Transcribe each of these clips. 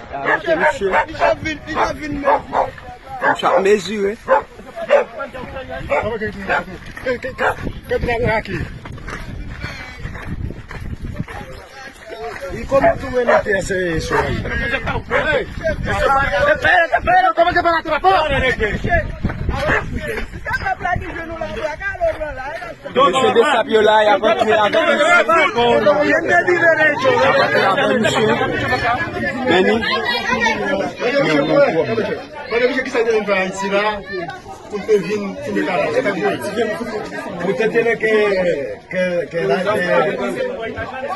Ok, monsieur. Chaque mesure. ¿Y cómo tú veniste a hacer eso ahí? Espera, ¿cómo que para atrás? Monsieur de Sapiola, il a rentré avec ¿Quién te di derecho? monsieur. Benny. Usted tiene que darte.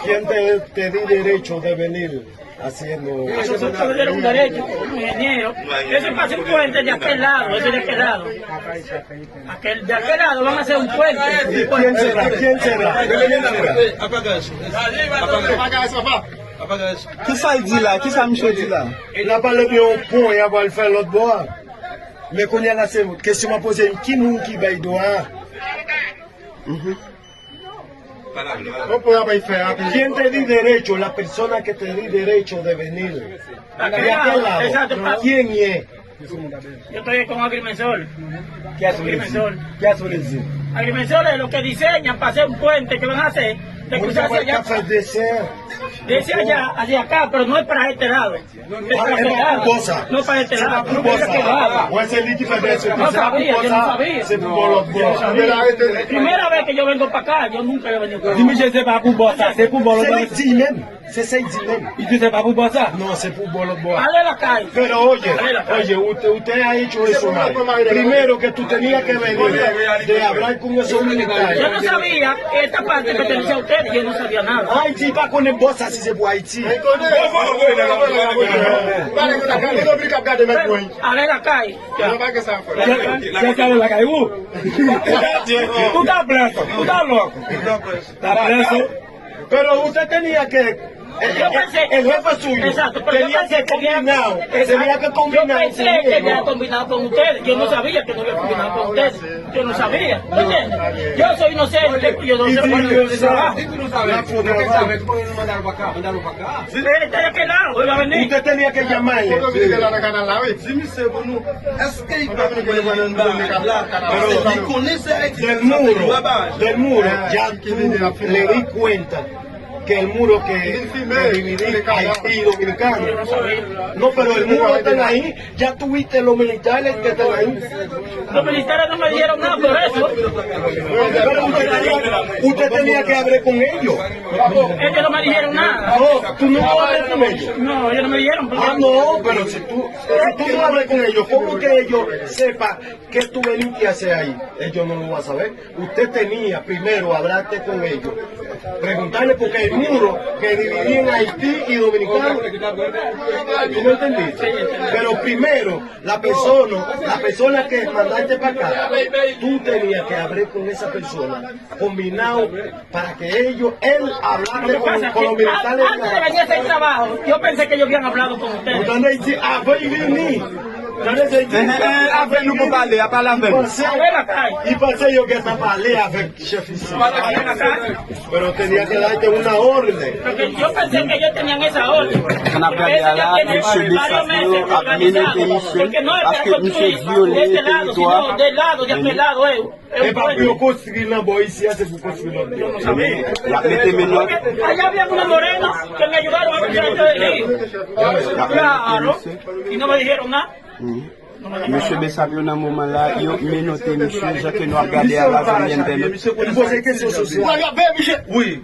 ¿Quién te di derecho de venir haciendo? Nosotros tenemos un derecho, un ingeniero. Eso pasa un puente de aquel lado, eso de aquel lado. De aquel lado van a hacer un puente. ¿Quién será? ¿Quién será? Apaga eso, papá. Apaga eso. Qui ça il dit là? Qui ça monsieur dit là? Il n'a pas le bien au point, il va le faire l'autre bois. Mais qu'on y a la question m'a posé qui nous qui baille droit. ¿Quién te di derecho? La persona que te di derecho de venir. ¿De aquel lado? Exacto. ¿Quién es? Yo estoy con Agrimensor. ¿Qué hace decir? ¿Qué hace decir? Agrimensor es lo que diseñan para hacer un puente que van a hacer de cruzar hacia allá. De ese allá hacia acá, pero no es para este lado. Es para este lado. No para este lado. No para este lado. No sabía, yo no sabía. Primera vez que yo vengo para acá, yo nunca he venido para acá. Dis-moi, je sais pas pour boire ça, c'est pour boire le bois. C'est ça, il dit même. Et tu sais pas pour boire ça? No, c'est pour boire le bois. Dale la calle. Pero oye, usted ha hecho eso mal. Primero que tú tenías que venir de hablar con esos militares. Yo no sabía que esta parte pertenecía a ustedes, yo no sabía nada. Haïti, pas qu'on est boss, si c'est pour Haïti. Dale la calle. ¿Qué sale la calle? Tú estás preso, tú estás loco. Estás preso. Pero usted tenía que. El jefe suyo tenía que combinar. Tenía que combinar. Yo pensé que había combinado con ustedes. Yo no sabía que no había combinado con ustedes. Yo no sabía. Oye, yo soy inocente. Yo no sé cuál es el trabajo. Él está de aquel lado. Él va a venir. Usted tenía que llamarle. Del muro, ya le di cuenta que el muro que dividía Haití y Dominicano. No, pero el muro está ahí. Ya tuviste los militares que están ahí. Los militares no me dijeron nada por eso. Pero usted tenía que hablar con ellos. Ellos no me dijeron nada. No, tú no hablas con ellos. No, ellos no me dijeron. Ah, no, pero si tú no hablas con ellos, ¿cómo que ellos sepan qué tú veniste a hacer ahí? Ellos no lo van a saber. Usted tenía primero hablarte con ellos, preguntarle por qué el muro que dividía en Haití y Dominicano. ¿Tú me entendiste? Pero primero, la persona que mandaste para acá, tú tenías que hablar con esa persona, combinado para que él hablara con los militares. Antes de venir a hacer trabajo, yo pensé que ellos habían hablado con ustedes. Avec nous pour parler, à parler avec nous. Y pensé yo que estaba parler avec chef ici. Pero tenía que darte una orden. Porque yo pensé que ellos tenían esa orden. On a parlé à la monsieur de Sapio, à mener monsieur, parce que monsieur violé le territoire. Del lado, de aquel lado, Es para que yo construir una boicia, se fue construir una. Il a mis menottes. Allá había una morena que me ayudaron a buscar esto de ahí. Claro. Y no me dijeron nada. Monsieur Bessapio, dans ce moment-là, il a menotté monsieur, je que nous avons regardé à la zone internet. Il pose des questions sociales. Oui.